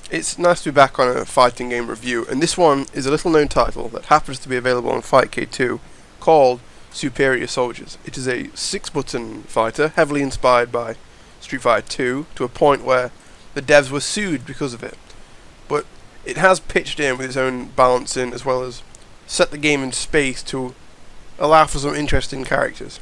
It's nice to be back on a fighting game review, and this one is a little known title that happens to be available on f+KKK called Superior Soldiers. It is a 6-button fighter, heavily inspired by Street Fighter 2, to a point where the devs were sued because of it. But it has pitched in with its own balancing, as well as set the game in space to allow for some interesting characters.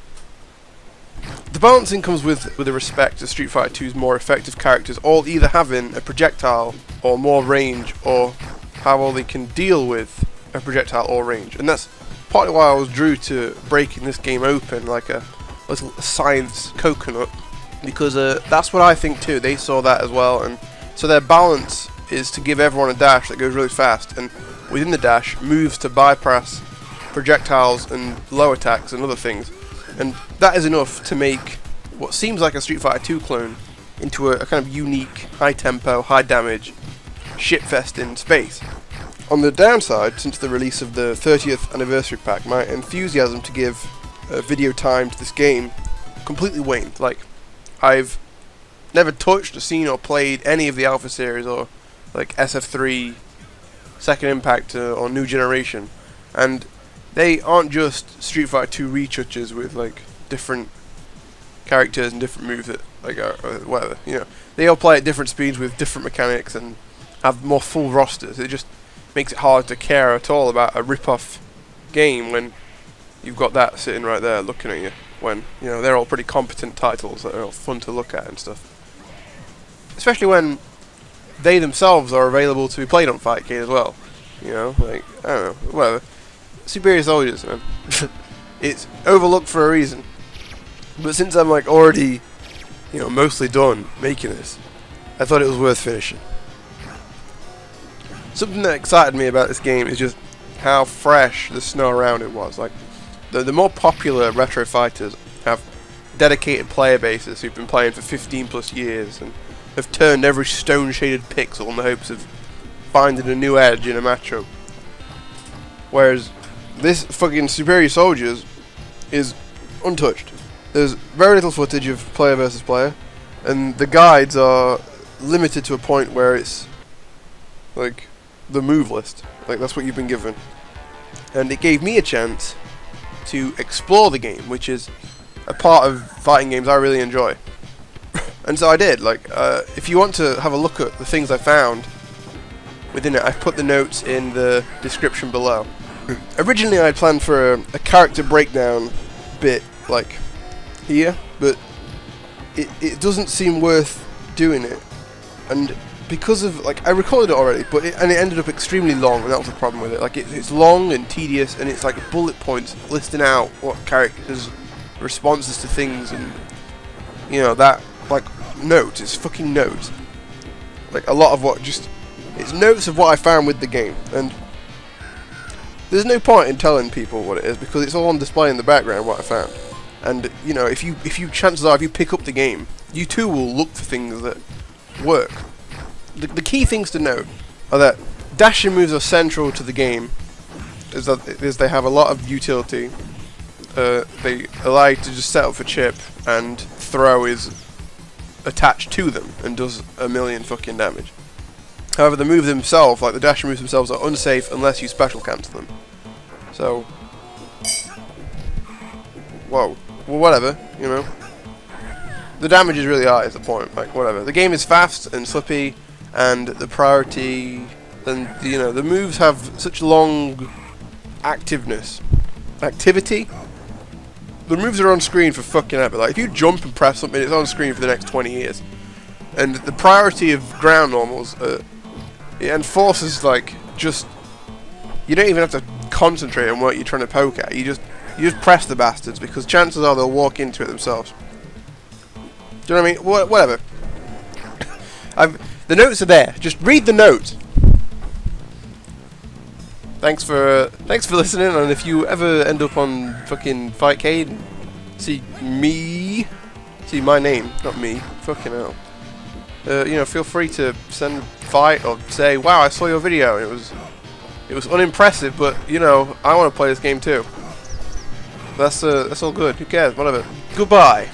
The balancing comes with the respect to Street Fighter 2's more effective characters, all either having a projectile or more range, or how well they can deal with a projectile or range. And that's partly why I was drew to breaking this game open like a little science coconut, because that's what I think too. They saw that as well, and so their balance is to give everyone a dash that goes really fast, and within the dash moves to bypass projectiles and low attacks and other things. And that is enough to make what seems like a Street Fighter 2 clone into a kind of unique, high-tempo, high-damage shitfest in space. On the downside, since the release of the 30th anniversary pack, my enthusiasm to give video time to this game completely waned. Like, I've never touched, or seen, or played any of the Alpha series, or like SF3, Second Impact, or New Generation, and they aren't just Street Fighter 2 retouches with like different characters and different moves that like whatever, you know. They all play at different speeds with different mechanics and have more full rosters. It just makes it hard to care at all about a rip-off game when you've got that sitting right there looking at you. When, you know, they're all pretty competent titles that are all fun to look at and stuff. Especially when they themselves are available to be played on f+KKK as well. You know, like, I don't know, whatever. Superior Soldiers, man. It's overlooked for a reason. But since I'm like already, you know, mostly done making this, I thought it was worth finishing. Something that excited me about this game is just how fresh the snow around it was. Like, the more popular retro fighters have dedicated player bases who've been playing for 15 plus years and have turned every stone shaded pixel in the hopes of finding a new edge in a matchup. Whereas this fucking Superior Soldiers is untouched. There's very little footage of player versus player, and the guides are limited to a point where it's like the move list. Like, that's what you've been given. And it gave me a chance to explore the game, which is a part of fighting games I really enjoy. And so I did. Like, if you want to have a look at the things I found within it, I've put the notes in the description below. Originally I had planned for a character breakdown bit like here, but it doesn't seem worth doing it, and because of, like, I recorded it already, but it ended up extremely long, and that was the problem with it. Like, it's long and tedious, and it's like bullet points listing out what characters' responses to things, and you know, that, like, notes. It's fucking notes. Like, a lot of what just, it's notes of what I found with the game, and there's no point in telling people what it is because it's all on display in the background what I found. And you know, if you chances are, if you pick up the game, you too will look for things that work. The key things to note are that dashing moves are central to the game, is they have a lot of utility. They allow you to just set up for chip, and throw is attached to them and does a million fucking damage. However, the moves themselves, like the dash moves themselves, are unsafe unless you special cancel them. So, whoa, well, whatever, you know. The damage is really high is the point, like, whatever. The game is fast and slippy, and the priority, and, you know, the moves have such long activity. The moves are on screen for fucking ever. Like, if you jump and press something, it's on screen for the next 20 years. And the priority of ground normals, it enforces, like, just, you don't even have to concentrate on what you're trying to poke at. You just press the bastards, because chances are they'll walk into it themselves. Do you know what I mean? Whatever. The notes are there. Just read the notes. Thanks for listening, and if you ever end up on fucking f+KKK, see my name, not me. Fucking hell. You know, feel free to send fight or say, wow, I saw your video and it was unimpressive, but you know, I want to play this game too. That's all good. Who cares? Whatever. Goodbye.